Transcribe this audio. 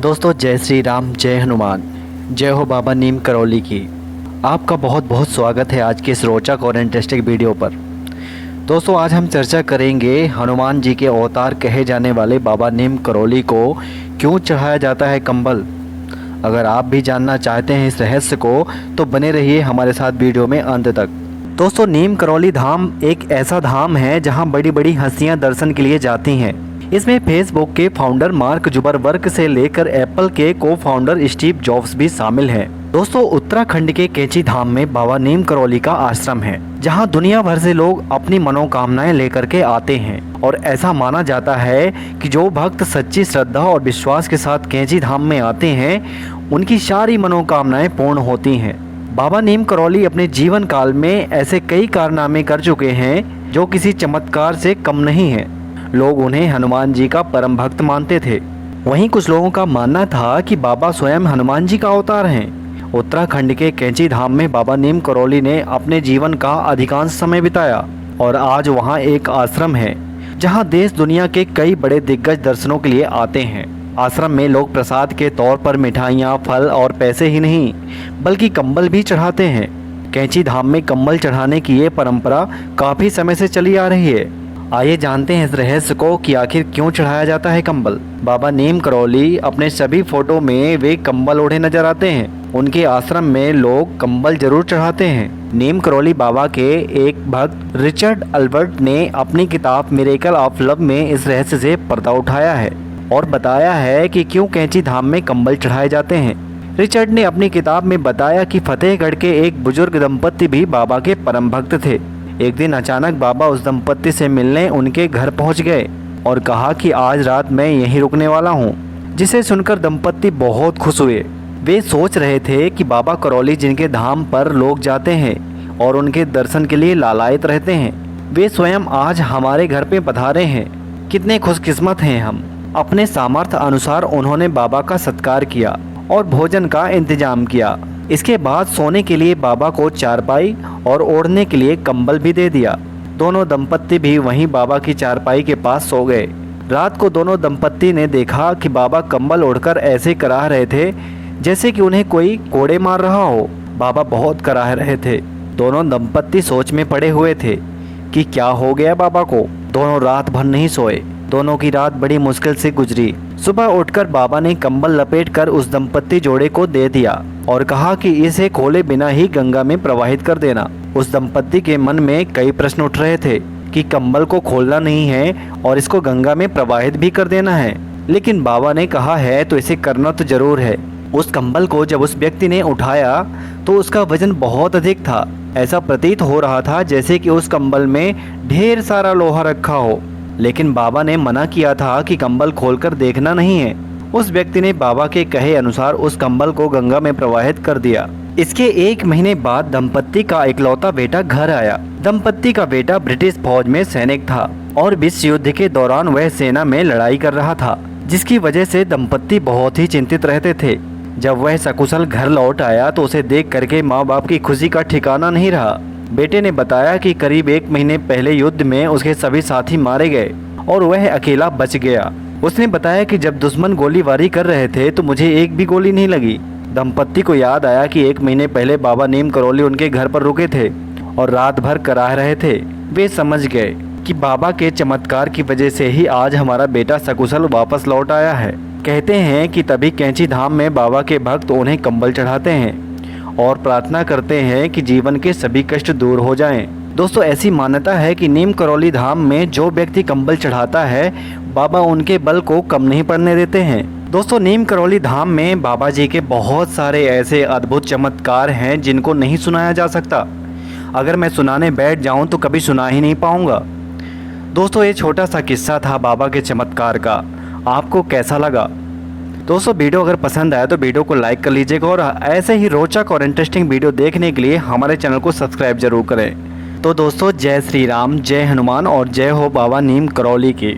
दोस्तों जय श्री राम, जय हनुमान, जय हो बाबा नीम करौली की। आपका बहुत बहुत स्वागत है आज के इस रोचक और इंटरेस्टिंग वीडियो पर। दोस्तों आज हम चर्चा करेंगे हनुमान जी के अवतार कहे जाने वाले बाबा नीम करौली को क्यों चढ़ाया जाता है कंबल। अगर आप भी जानना चाहते हैं इस रहस्य को तो बने रहिए हमारे साथ वीडियो में अंत तक। दोस्तों नीम करौली धाम एक ऐसा धाम है जहां बड़ी बड़ी हस्तियां दर्शन के लिए जाती हैं। इसमें फेसबुक के फाउंडर मार्क जुकरबर्ग से लेकर एप्पल के को फाउंडर स्टीव जॉब्स भी शामिल हैं। दोस्तों उत्तराखंड के कैंची धाम में बाबा नीम करौली का आश्रम है जहां दुनिया भर से लोग अपनी मनोकामनाएं लेकर के आते हैं और ऐसा माना जाता है कि जो भक्त सच्ची श्रद्धा और विश्वास के साथ कैंची धाम में आते हैं उनकी सारी मनोकामनाएं पूर्ण होती हैं। बाबा नीम करौली अपने जीवन काल में ऐसे कई कारनामे कर चुके हैं जो किसी चमत्कार से कम नहीं है। लोग उन्हें हनुमान जी का परम भक्त मानते थे। वहीं कुछ लोगों का मानना था कि बाबा स्वयं हनुमान जी का अवतार हैं। उत्तराखंड के कैंची धाम में बाबा नीम करौली ने अपने जीवन का अधिकांश समय बिताया और आज वहां एक आश्रम है जहां देश दुनिया के कई बड़े दिग्गज दर्शनों के लिए आते हैं। आश्रम में लोग प्रसाद के तौर पर मिठाइयाँ, फल और पैसे ही नहीं बल्कि कंबल भी चढ़ाते हैं। कैंची धाम में कंबल चढ़ाने की ये परंपरा काफ़ी समय से चली आ रही है। आइए जानते हैं इस रहस्य को कि आखिर क्यों चढ़ाया जाता है कंबल। बाबा नीम करौली अपने सभी फोटो में वे कंबल ओढ़े नजर आते हैं। उनके आश्रम में लोग कंबल जरूर चढ़ाते हैं। नीम करौली बाबा के एक भक्त रिचर्ड अल्बर्ट ने अपनी किताब मिरेकल ऑफ लव में इस रहस्य से पर्दा उठाया है और बताया है कि क्यों कैंची धाम में कंबल चढ़ाए जाते हैं। रिचर्ड ने अपनी किताब में बताया कि फतेहगढ़ के एक बुजुर्ग दंपत्ति भी बाबा के परम भक्त थे। एक दिन अचानक बाबा उस दंपत्ति से मिलने उनके घर पहुंच गए और कहा कि आज रात मैं यहीं रुकने वाला हूं। जिसे सुनकर दंपत्ति बहुत खुश हुए। वे सोच रहे थे कि बाबा करौली जिनके धाम पर लोग जाते हैं और उनके दर्शन के लिए लालायित रहते हैं, वे स्वयं आज हमारे घर पे पधारे हैं। कितने खुशकिस्मत हैं हम। अपने सामर्थ्य अनुसार उन्होंने बाबा का सत्कार किया और भोजन का इंतजाम किया। इसके बाद सोने के लिए बाबा को चारपाई और ओढ़ने के लिए कंबल भी दे दिया। दोनों दंपत्ति भी वहीं बाबा की चारपाई के पास सो गए। रात को दोनों दंपत्ति ने देखा कि बाबा कंबल ओढ़कर ऐसे कराह रहे थे जैसे कि उन्हें कोई कोड़े मार रहा हो। बाबा बहुत कराह रहे थे। दोनों दंपत्ति सोच में पड़े हुए थे कि क्या हो गया बाबा को। दोनों रात भर नहीं सोए। दोनों की रात बड़ी मुश्किल से गुजरी। सुबह उठकर बाबा ने कंबल लपेटकर उस दंपत्ति जोड़े को दे दिया और कहा कि इसे खोले बिना ही गंगा में प्रवाहित कर देना। उस दंपत्ति के मन में कई प्रश्न उठ रहे थे कि कंबल को खोलना नहीं है और इसको गंगा में प्रवाहित भी कर देना है, लेकिन बाबा ने कहा है तो इसे करना तो जरूर है। उस कंबल को जब उस व्यक्ति ने उठाया तो उसका वजन बहुत अधिक था। ऐसा प्रतीत हो रहा था जैसे कि उस कंबल में ढेर सारा लोहा रखा हो, लेकिन बाबा ने मना किया था कि कंबल खोलकर देखना नहीं है। उस व्यक्ति ने बाबा के कहे अनुसार उस कंबल को गंगा में प्रवाहित कर दिया। इसके एक महीने बाद दंपत्ति का इकलौता बेटा घर आया। दंपत्ति का बेटा ब्रिटिश फौज में सैनिक था और विश्व युद्ध के दौरान वह सेना में लड़ाई कर रहा था, जिसकी वजह से दंपत्ति बहुत ही चिंतित रहते थे। जब वह सकुशल घर लौट आया तो उसे देख करके माँ बाप की खुशी का ठिकाना नहीं रहा। बेटे ने बताया कि करीब एक महीने पहले युद्ध में उसके सभी साथी मारे गए और वह अकेला बच गया। उसने बताया कि जब दुश्मन गोलीबारी कर रहे थे तो मुझे एक भी गोली नहीं लगी। दंपत्ति को याद आया कि एक महीने पहले बाबा नीम करौली उनके घर पर रुके थे और रात भर कराह रहे थे। वे समझ गए कि बाबा के चमत्कार की वजह से ही आज हमारा बेटा सकुशल वापस लौट आया है। कहते हैं कि तभी कैंची धाम में बाबा के भक्त उन्हें कंबल चढ़ाते हैं और प्रार्थना करते हैं कि जीवन के सभी कष्ट दूर हो जाएं। दोस्तों ऐसी मान्यता है कि नीम करौली धाम में जो व्यक्ति कंबल चढ़ाता है बाबा उनके बल को कम नहीं पड़ने देते हैं। दोस्तों नीम करौली धाम में बाबा जी के बहुत सारे ऐसे अद्भुत चमत्कार हैं जिनको नहीं सुनाया जा सकता। अगर मैं सुनाने बैठ जाऊं तो कभी सुना ही नहीं पाऊंगा। दोस्तों ये छोटा सा किस्सा था बाबा के चमत्कार का। आपको कैसा लगा? दोस्तों वीडियो अगर पसंद आया तो वीडियो को लाइक कर लीजिएगा और ऐसे ही रोचक और इंटरेस्टिंग वीडियो देखने के लिए हमारे चैनल को सब्सक्राइब जरूर करें। तो दोस्तों जय श्री राम, जय हनुमान और जय हो बाबा नीम करौली की।